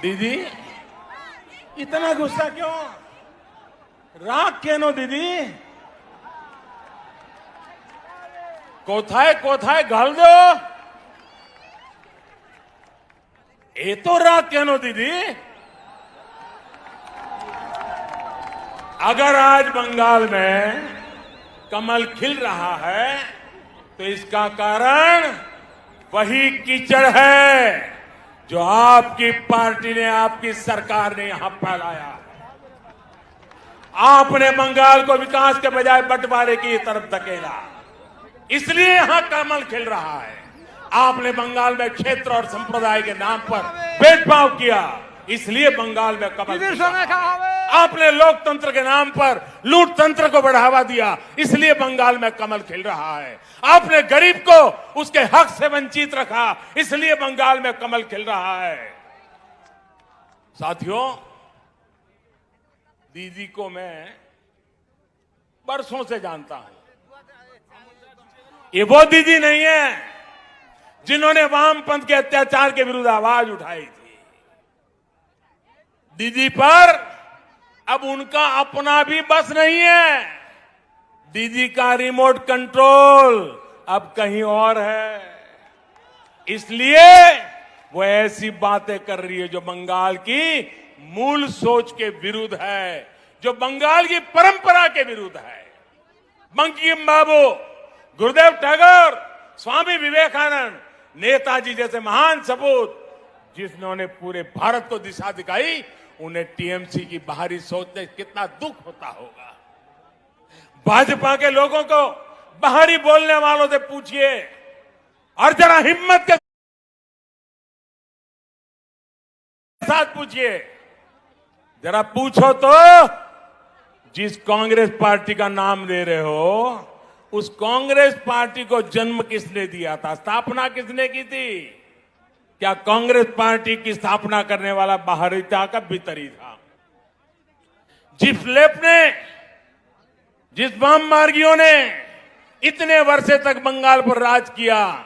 दीदी इतना गुस्सा क्यों? राग केनो दीदी? कोथाए कोथाए घाल दो। ये तो राग केनो दीदी? अगर आज बंगाल में कमल खिल रहा है तो इसका कारण वही कीचड़ है जो आपकी पार्टी ने, आपकी सरकार ने यहां फैलाया। आपने बंगाल को विकास के बजाय बंटवारे की तरफ धकेला, इसलिए यहां कमल खिल रहा है। आपने बंगाल में क्षेत्र और संप्रदाय के नाम पर भेदभाव किया, इसलिए बंगाल में कमल खिल रहा है। आपने लोकतंत्र के नाम पर लूट तंत्र को बढ़ावा दिया, इसलिए बंगाल में कमल खिल रहा है। आपने गरीब को उसके हक से वंचित रखा, इसलिए बंगाल में कमल खिल रहा है। साथियों, दीदी को मैं बरसों से जानता हूं। ये वो दीदी नहीं है जिन्होंने वामपंथ के अत्याचार के विरुद्ध आवाज उठाई थी। दीदी पर अब उनका अपना भी बस नहीं है। दीदी का रिमोट कंट्रोल अब कहीं और है, इसलिए वो ऐसी बातें कर रही है जो बंगाल की मूल सोच के विरुद्ध है, जो बंगाल की परंपरा के विरुद्ध है। बंकिम बाबू, गुरुदेव टैगोर, स्वामी विवेकानंद, नेताजी जैसे महान सपूत जिन्होंने पूरे भारत को दिशा दिखाई, उन्हें टीएमसी की बाहरी सोच से कितना दुख होता होगा। भाजपा के लोगों को बाहरी बोलने वालों से पूछिए और जरा हिम्मत के साथ पूछिए, जरा पूछो तो जिस कांग्रेस पार्टी का नाम ले रहे हो, उस कांग्रेस पार्टी को जन्म किसने दिया था, स्थापना किसने की थी? क्या कांग्रेस पार्टी की स्थापना करने वाला बाहरी था का भीतरी था? जिस लेफ्ट ने, जिस वाम मार्गियों ने इतने वर्षे तक बंगाल पर राज किया,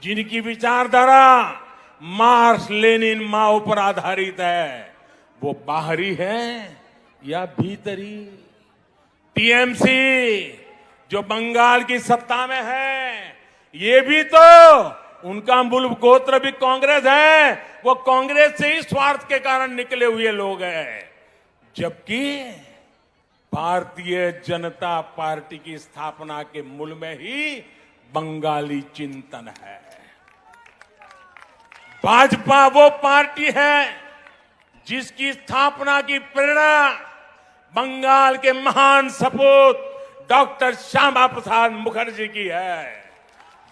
जिनकी विचारधारा मार्क्स, लेनिन, माओ पर आधारित है, वो बाहरी है या भीतरी? टीएमसी जो बंगाल की सत्ता में है, ये भी तो उनका मूल गोत्र भी कांग्रेस है। वो कांग्रेस से ही स्वार्थ के कारण निकले हुए लोग हैं, जबकि भारतीय जनता पार्टी की स्थापना के मूल में ही बंगाली चिंतन है। भाजपा वो पार्टी है जिसकी स्थापना की प्रेरणा बंगाल के महान सपूत डॉक्टर श्यामा प्रसाद मुखर्जी की है।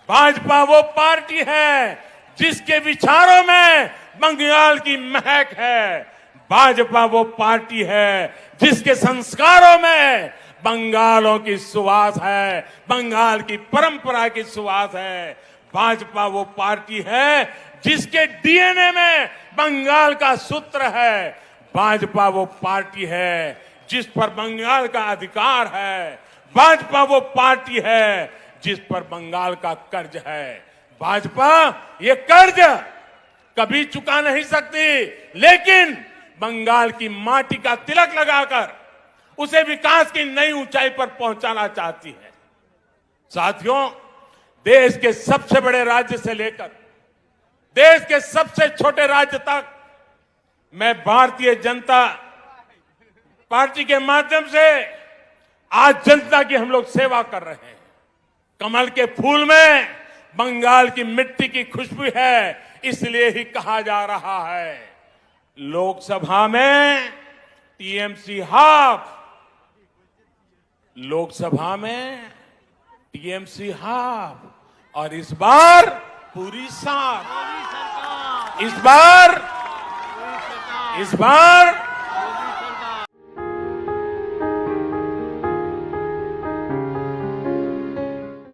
भाजपा वो पार्टी है जिसके विचारों में बंगाल की महक है। भाजपा वो पार्टी है जिसके संस्कारों में बंगालों की सुवास है, बंगाल की परंपरा की सुवास है। भाजपा वो पार्टी है जिसके डीएनए में बंगाल का सूत्र है। भाजपा वो पार्टी है जिस पर बंगाल का अधिकार है। भाजपा वो पार्टी है जिस पर बंगाल का कर्ज है। भाजपा ये कर्ज कभी चुका नहीं सकती, लेकिन बंगाल की माटी का तिलक लगाकर उसे विकास की नई ऊंचाई पर पहुंचाना चाहती है। साथियों, देश के सबसे बड़े राज्य से लेकर देश के सबसे छोटे राज्य तक मैं भारतीय जनता पार्टी के माध्यम से आज जनता की हम लोग सेवा कर रहे हैं। कमल के फूल में बंगाल की मिट्टी की खुशबू है, इसलिए ही कहा जा रहा है लोकसभा में टीएमसी हाफ, लोकसभा में टीएमसी हाफ, और इस बार पूरी साफ। इस बार